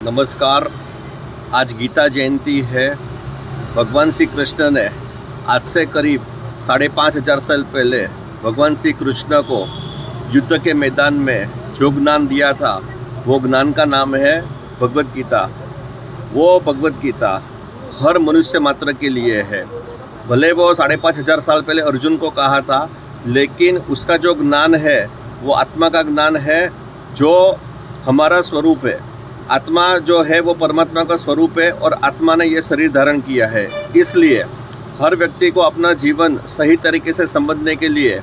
नमस्कार। आज गीता जयंती है। भगवान श्री कृष्ण ने आज से करीब 5,500 साल पहले भगवान श्री कृष्ण को युद्ध के मैदान में जो ज्ञान दिया था वो ज्ञान का नाम है भगवत गीता। वो भगवत गीता हर मनुष्य मात्र के लिए है। भले वो 5,500 साल पहले अर्जुन को कहा था, लेकिन उसका जो ज्ञान है वो आत्मा का ज्ञान है, जो हमारा स्वरूप है। आत्मा जो है वो परमात्मा का स्वरूप है और आत्मा ने ये शरीर धारण किया है। इसलिए हर व्यक्ति को अपना जीवन सही तरीके से समझने के लिए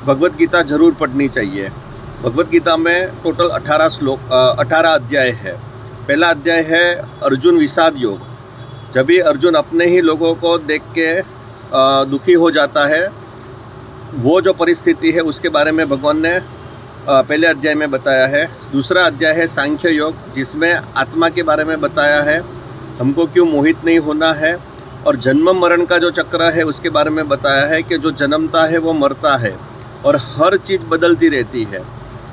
भगवत गीता जरूर पढ़नी चाहिए। भगवत गीता में टोटल 18 अध्याय है। पहला अध्याय है अर्जुन विषाद योग। जब भी अर्जुन अपने ही लोगों को देख के दुखी हो जाता है, वो जो परिस्थिति है उसके बारे में भगवान ने पहले अध्याय में बताया है। दूसरा अध्याय है सांख्य योग, जिसमें आत्मा के बारे में बताया है, हमको क्यों मोहित नहीं होना है। और जन्म मरण का जो चक्र है उसके बारे में बताया है कि जो जन्मता है वो मरता है और हर चीज़ बदलती रहती है।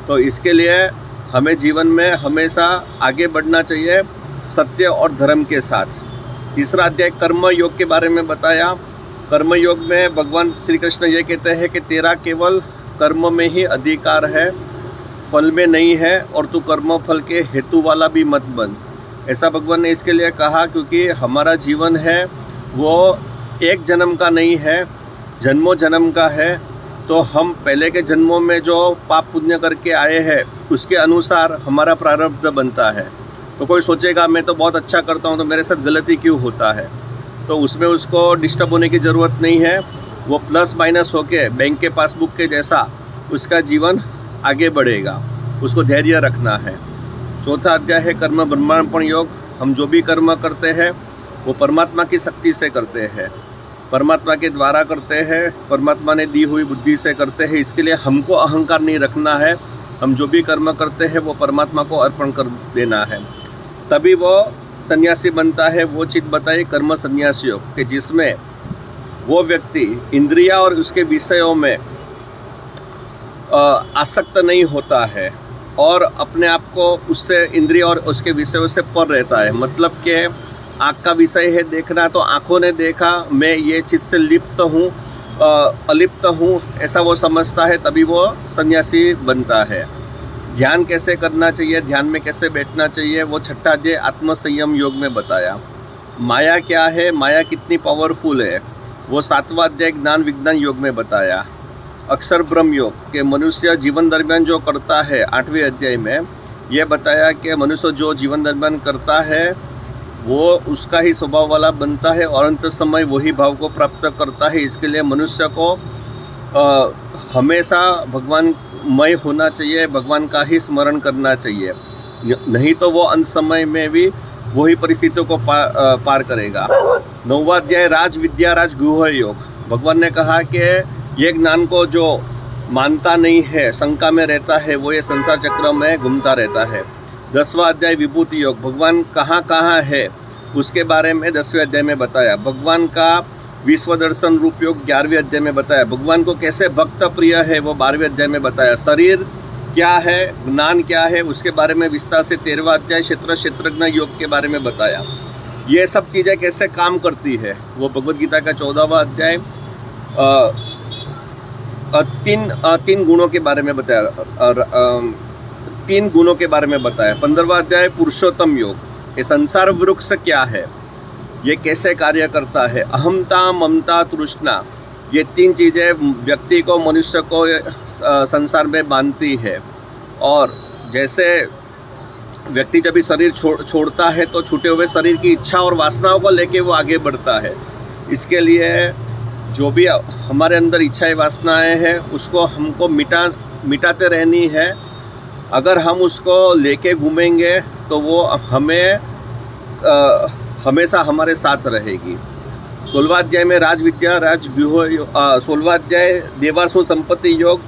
तो इसके लिए हमें जीवन में हमेशा आगे बढ़ना चाहिए सत्य और धर्म के साथ। तीसरा अध्याय कर्म योग के बारे में बताया। कर्म योग में भगवान श्री कृष्ण ये कहते हैं कि तेरा केवल कर्म में ही अधिकार है, फल में नहीं है, और तू कर्म फल के हेतु वाला भी मत बन। ऐसा भगवान ने इसके लिए कहा क्योंकि हमारा जीवन है वो एक जन्म का नहीं है, जन्मों जन्म का है। तो हम पहले के जन्मों में जो पाप पुण्य करके आए हैं उसके अनुसार हमारा प्रारब्ध बनता है। तो कोई सोचेगा मैं तो बहुत अच्छा करता हूँ तो मेरे साथ गलती क्यों होता है, तो उसमें उसको डिस्टर्ब होने की ज़रूरत नहीं है। वो प्लस माइनस होके बैंक के पासबुक के जैसा उसका जीवन आगे बढ़ेगा, उसको धैर्य रखना है। चौथा अध्याय है कर्म ब्रह्मार्पण योग। हम जो भी कर्म करते हैं वो परमात्मा की शक्ति से करते हैं, परमात्मा के द्वारा करते हैं, परमात्मा ने दी हुई बुद्धि से करते हैं। इसके लिए हमको अहंकार नहीं रखना है। हम जो भी कर्म करते हैं वो परमात्मा को अर्पण कर देना है, तभी वो सन्यासी बनता है। वो चीज़ बताई कर्म संन्यास योग कि जिसमें वो व्यक्ति इंद्रिया और उसके विषयों में आसक्त नहीं होता है और अपने आप को उससे इंद्रिय और उसके विषयों से पर रहता है। मतलब कि आँख का विषय है देखना, तो आँखों ने देखा, मैं ये चीज़ से लिप्त हूँ, अलिप्त हूँ, ऐसा वो समझता है, तभी वो सन्यासी बनता है। ध्यान कैसे करना चाहिए, ध्यान में कैसे बैठना चाहिए, वो छठा अध्याय आत्मसंयम योग में बताया। माया क्या है, माया कितनी पावरफुल है, वो सातवां अध्याय ज्ञान विज्ञान योग में बताया। अक्षर ब्रह्म योग के मनुष्य जीवन दरमियान जो करता है 8वें अध्याय में ये बताया कि मनुष्य जो जीवन दरमियान करता है वो उसका ही स्वभाव वाला बनता है और अंत समय वही भाव को प्राप्त करता है। इसके लिए मनुष्य को हमेशा भगवानमय होना चाहिए, भगवान का ही स्मरण करना चाहिए, नहीं तो वो अंत समय में भी वही परिस्थितियों को पार करेगा। 9वां अध्याय राज विद्या राज गुह योग। भगवान ने कहा कि ये ज्ञान को जो मानता नहीं है, शंका में रहता है, वो ये संसार चक्र में घूमता रहता है। 10वां अध्याय विभूति योग। भगवान कहाँ कहाँ है उसके बारे में 10वें अध्याय में बताया। भगवान का विश्व दर्शन रूप योग 11वें अध्याय में बताया। भगवान को कैसे भक्त प्रिय है वो 12वें अध्याय में बताया। शरीर क्या है, ज्ञान क्या है, उसके बारे में विस्तार से 13वां अध्याय क्षेत्रज्ञ योग के बारे में बताया। ये सब चीज़ें कैसे काम करती है वो भगवद गीता का 14वां अध्याय तीन गुणों के बारे में बताया और 3 गुणों के बारे में बताया। 15वां अध्याय पुरुषोत्तम योग। ये संसार वृक्ष क्या है, ये कैसे कार्य करता है, अहमता ममता तृष्णा, ये 3 चीज़ें व्यक्ति को, मनुष्य को संसार में बांधती है। और जैसे व्यक्ति जब भी शरीर छोड़ता है तो छूटे हुए शरीर की इच्छा और वासनाओं को लेके वो आगे बढ़ता है। इसके लिए जो भी हमारे अंदर इच्छाएं वासनाएं हैं उसको हमको मिटाते रहनी है। अगर हम उसको लेके घूमेंगे तो वो हमें हमेशा हमारे साथ रहेगी। 16वां अध्याय में राज विद्या राज व्यूह 16वां अध्याय देवासुर संपत्ति योग।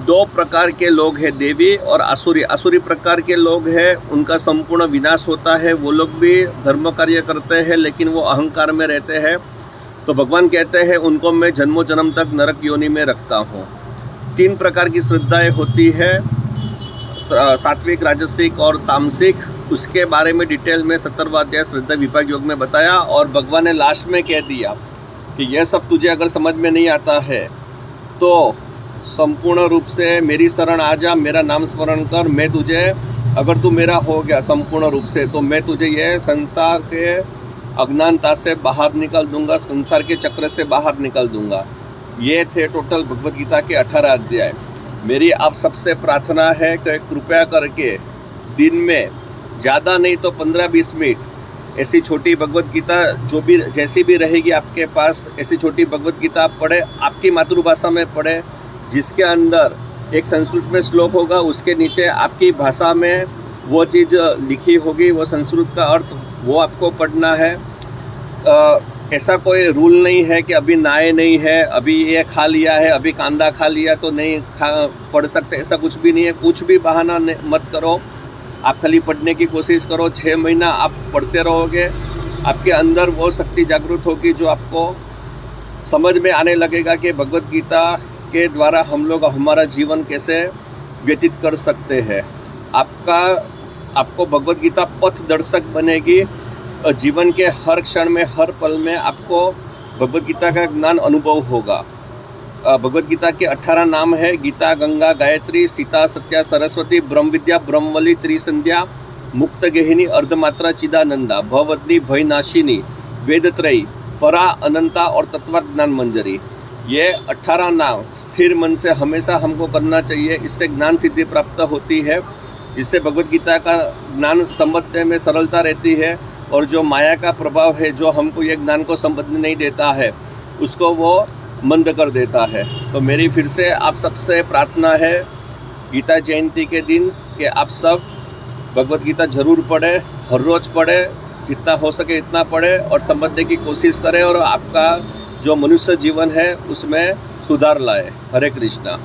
2 प्रकार के लोग हैं, देवी और आसुरी। आसुरी प्रकार के लोग हैं, उनका संपूर्ण विनाश होता है। वो लोग भी धर्म कार्य करते हैं लेकिन वो अहंकार में रहते हैं। तो भगवान कहते हैं उनको मैं जन्मों जन्म तक नरक योनि में रखता हूँ। 3 प्रकार की श्रद्धाएं होती है, सात्विक, राजसिक और तामसिक। उसके बारे में डिटेल में 17वां अध्याय श्रद्धा विभाग योग में बताया। और भगवान ने लास्ट में कह दिया कि यह सब तुझे अगर समझ में नहीं आता है तो संपूर्ण रूप से मेरी शरण आ जा, मेरा नाम स्मरण कर। मैं तुझे, अगर तू मेरा हो गया संपूर्ण रूप से, तो मैं तुझे यह संसार के अज्ञानता से बाहर निकाल दूंगा, संसार के चक्र से बाहर निकाल दूंगा। ये थे टोटल भगवद गीता के 18 अध्याय। मेरी आप सबसे प्रार्थना है कि कृपया करके दिन में ज़्यादा नहीं तो 15-20 मिनट ऐसी छोटी भगवद गीता जो भी जैसी भी रहेगी आपके पास, ऐसी छोटी भगवद गीता आप पढ़े, आपकी मातृभाषा में पढ़े, जिसके अंदर एक संस्कृत में श्लोक होगा, उसके नीचे आपकी भाषा में वो चीज़ लिखी होगी, वो संस्कृत का अर्थ वो आपको पढ़ना है। ऐसा कोई रूल नहीं है कि अभी नाए नहीं है, अभी ये खा लिया है, अभी कांदा खा लिया तो नहीं पढ़ सकते, ऐसा कुछ भी नहीं है। कुछ भी बहाना मत करो, आप खाली पढ़ने की कोशिश करो। 6 महीना आप पढ़ते रहोगे, आपके अंदर वो शक्ति जागृत होगी जो आपको समझ में आने लगेगा कि भगवद गीता के द्वारा हम लोग हमारा जीवन कैसे व्यतीत कर सकते हैं। आपको भगवद गीता पथ दर्शक बनेगी। जीवन के हर क्षण में, हर पल में आपको भगवद गीता का ज्ञान अनुभव होगा। भगवद गीता के 18 नाम है: गीता, गंगा, गायत्री, सीता, सत्या, सरस्वती, ब्रह्म विद्या, ब्रह्मवली, त्रिसंध्या, मुक्त गेहिनी, अर्धमात्रा, चिदानंदा, भवदनी, भयनाशिनी, वेदत्रयी, परा, अनंता और तत्वज्ञान मंजरी। ये 18 नाम स्थिर मन से हमेशा हमको करना चाहिए। इससे ज्ञान सिद्धि प्राप्त होती है, इससे भगवद गीता का ज्ञान समझने में सरलता रहती है। और जो माया का प्रभाव है, जो हमको ये ज्ञान को समझने नहीं देता है, उसको वो मंद कर देता है। तो मेरी फिर से आप सबसे प्रार्थना है गीता जयंती के दिन कि आप सब भगवद गीता जरूर पढ़ें, हर रोज़ पढ़ें, जितना हो सके इतना पढ़ें और समझने की कोशिश करें और आपका जो मनुष्य जीवन है उसमें सुधार लाए। हरे कृष्णा।